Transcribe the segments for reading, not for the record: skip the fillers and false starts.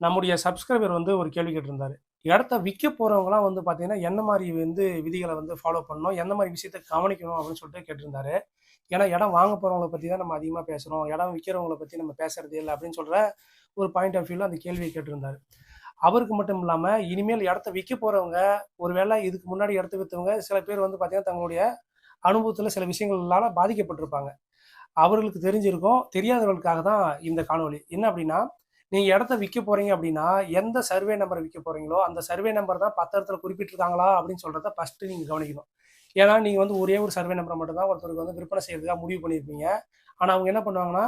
நம்முடைய சப்ஸ்கிரைபர் வந்து ஒரு கேள்வி கேட்டிருந்தாரு. இடத்த விற்க போறவங்கலாம் வந்து பார்த்தீங்கன்னா, என்ன மாரி வந்து விதிகள வந்து ஃபாலோ பண்ணணும்? எந்த மாரி விஷயத்த கவனிக்கணும்? அப்படின்னு சொல்லிட்டு கேட்டிருந்தாரு. ஏன்னா, இடம் வாங்க போறவங்கள பத்தி தான் நம்ம அதிகமா பேசுறோம். இடம் விக்கிறவங்கள பத்தி நம்ம பேசுறதே இல்ல அப்படின்னு சொல்ற ஒரு பாயிண்ட் ஆஃப் வியூல அந்த கேள்விய கேட்டிருந்தாரு. அவருக்கு மட்டும் இல்லாம, இனிமேல் இடத்த விக்க போறவங்க, ஒருவேளை இதுக்கு முன்னாடி இடத்த வித்தவங்க, சில பேர் வந்து பார்த்தீங்கன்னா, தங்களுடைய அனுபவத்துல சில விஷயங்களால பாதிக்கப்பட்டிருப்பாங்க. அவர்களுக்கு தெரிஞ்சிருக்கும். தெரியாதவர்களுக்காக தான் இந்த காணொளி. என்ன அப்படின்னா, நீங்க இடத்த விக்க போறீங்க அப்படின்னா, எந்த சர்வே நம்பர விக்க போறீங்களோ, அந்த சர்வே நம்பர் தான் பத்திரத்துல குறிப்பிட்டிருக்காங்களா அப்படின்னு சொல்றத ஃபர்ஸ்ட்டு நீங்க கவனிக்கணும். ஏன்னா, நீங்க வந்து ஒரே ஒரு சர்வே நம்பர மட்டும் தான் ஒருத்தருக்கு வந்து விற்பனை செய்றதுக்காக முடிவு பண்ணியிருப்பீங்க. ஆனா, அவங்க என்ன பண்ணுவாங்கன்னா,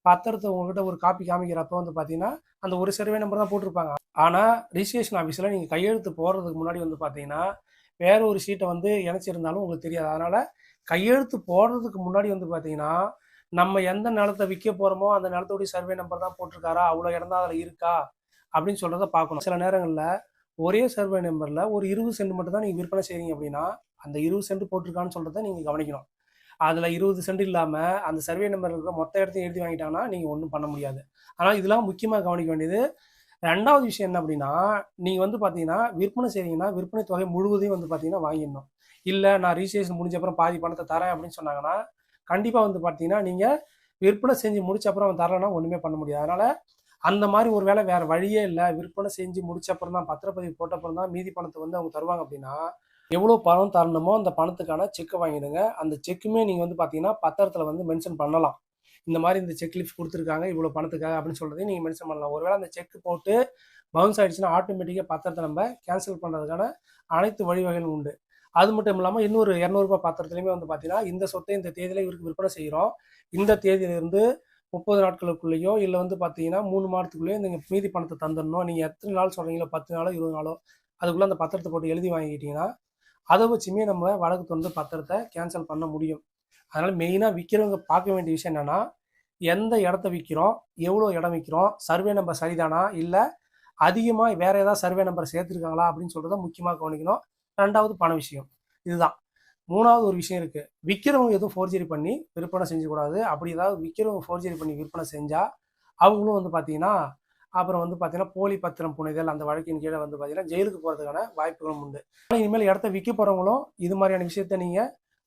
பத்திரத்த உங்ககிட்ட ஒரு காப்பி காமிக்கிறப்ப வந்து பார்த்தீங்கன்னா, அந்த ஒரு சர்வே நம்பர் தான் போட்டிருப்பாங்க. ஆனா, ரிஜிஸ்ட்ரேஷன் ஆஃபீஸ்ல நீங்க கையெழுத்து போடுறதுக்கு முன்னாடி வந்து பார்த்தீங்கன்னா, வேற ஒரு ஷீட்ட வந்து இணைச்சிருந்தாலும் உங்களுக்கு தெரியாது. அதனால கையெழுத்து போடுறதுக்கு முன்னாடி வந்து பார்த்தீங்கன்னா, நம்ம எந்த நிலத்த விற்க போறோமோ, அந்த நிலத்துடைய சர்வே நம்பர் தான் போட்டிருக்காரா? அவ்வளோ இடம் தான் அதில இருக்கா? அப்படின்னு சொல்றத பார்க்கணும். சில நேரங்கள்ல ஒரே சர்வே நம்பர்ல ஒரு 20 சென்ட் மட்டும் தான் நீங்க விற்பனை செய்றீங்க அப்படின்னா, அந்த 20 சென்ட் போட்டிருக்கான்னு சொல்றத நீங்க கவனிக்கணும். அதுல 20 சென்ட் இல்லாம, அந்த சர்வே நம்பர்ல இருக்கிற மொத்த இடத்தையும் எழுதி வாங்கிட்டாங்கன்னா, நீங்க ஒண்ணும் பண்ண முடியாது. ஆனா, இதெல்லாம் முக்கியமா கவனிக்க வேண்டியது 2வது விஷயம் என்ன அப்படின்னா, நீங்க வந்து பார்த்தீங்கன்னா, விற்பனை செய்றீங்கன்னா, விற்பனை தொகை முழுவதையும் வந்து பார்த்தீங்கன்னா வாங்கிடணும். இல்ல நான் ரிஜிஸ்ட்ரேஷன் முடிஞ்ச அப்புறம் பாதி பணத்த தரேன் அப்படின்னு சொன்னாங்கன்னா, கண்டிப்பா வந்து பார்த்தீங்கன்னா, நீங்க விற்பனை செஞ்சு முடிச்ச அப்புறம் அவன் தரலன்னா ஒண்ணுமே பண்ண முடியாது. அதனால அந்த மாரி ஒரு வேளை வேற வழியே இல்ல, விற்பனை செஞ்சு முடிச்ச அப்புறம் தான் பத்திரப்பதிவு போட்ட அப்புறம் தான் மீதி பணத்த வந்து அவங்க தருவாங்க அப்படின்னா, எவ்வளோ பணம் தரணுமோ அந்த பணத்துக்கான செக்க வாங்கிடுங்க. அந்த செக்குமே நீங்க வந்து பார்த்தீங்கன்னா, பத்திரத்தில வந்து மென்ஷன் பண்ணலாம். இந்த மாரி இந்த செக் லீஃப் குடுத்துருக்காங்க, இவ்வளோ பணத்துக்காக அப்படின்னு சொல்றதையும் நீங்க மென்ஷன் பண்ணலாம். ஒருவேளை அந்த செக் போட்டு பவுன்ஸ் ஆயிடுச்சுன்னா, ஆட்டோமேட்டிக்கா பத்திரத்த நம்ம கேன்சல் பண்றதுக்கான அனைத்து வழிவகைகளும் உண்டு. அது மட்டும் இல்லாம இன்னொரு ரூ. 200 பத்திரத்திலயுமே வந்து பார்த்தீங்கன்னா, இந்த சொத்தை இந்த தேதியில இவருக்கு விற்பனை செய்றோம். இந்த தேதியிலிருந்து 30 நாட்களுக்குள்ளேயோ, இல்ல வந்து பார்த்தீங்கன்னா 3 மாதத்துக்குள்ளேயோ நீங்க மீதி பணத்த தந்துரணும். நீங்க எத்தன நாள் சொல்றீங்களோ 10 நாளோ, 20 நாளோ அதுக்குள்ள அந்த பத்திரத்த போட்டு எழுதி வாங்கிக்கிட்டீங்கன்னா, அத வச்சுமே நம்ம வழக்கு தொடர்ந்து பத்திரத்த கேன்சல் பண்ண முடியும். அதனால மெயினா விக்கிறவங்க பார்க்க வேண்டிய விஷயம் என்னன்னா, எந்த இடத்த விக்கிறோம்? எவ்வளோ இடம் விக்கிறோம்? சர்வே நம்பர் சரிதானா? இல்ல அதிகமா வேற ஏதாவது சர்வே நம்பர் சேர்த்திருக்காங்களா? அப்படின்னு சொல்றத முக்கியமா கவனிக்கணும். 2வது பண விஷயம். இதுதான். 3வது ஒரு விஷயம் இருக்கு. விக்கிறவங்க எதுவும் ஃபோர்ஜரி பண்ணி விற்பனை செஞ்சக்கூடாது. அப்படி ஏதாவது விக்கிறவங்க ஃபோர்ஜரி பண்ணி விற்பனை செஞ்சா, அவங்களும் வந்து பார்த்தீங்கன்னா, அப்புறம் வந்து பார்த்தீங்கன்னா, போலி பத்திரம் புனைதல் அந்த வழக்கின் கீழ வந்து பார்த்தீங்கன்னா, ஜெயிலுக்கு போறதுக்கான வாய்ப்புகளும் உண்டு. இனிமேல் இடத்த விக்க போறவங்களும் இது மாதிரியான விஷயத்த நீங்க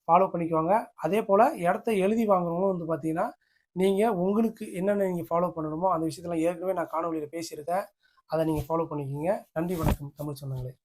ஃபாலோ பண்ணிக்கோங்க. அதேபோல இடத்த எழுதி வாங்குறவங்களும் வந்து பார்த்தீங்கன்னா, நீங்க உங்களுக்கு என்னென்ன நீங்க ஃபாலோ பண்ணணுமோ, அந்த விஷயத்தலாம் ஏற்கனவே நான் காணொளியில பேசியிருக்கேன். அத நீங்க ஃபாலோ பண்ணிக்கங்க. நன்றி, வணக்கம் தமிழ் சொந்தங்களே.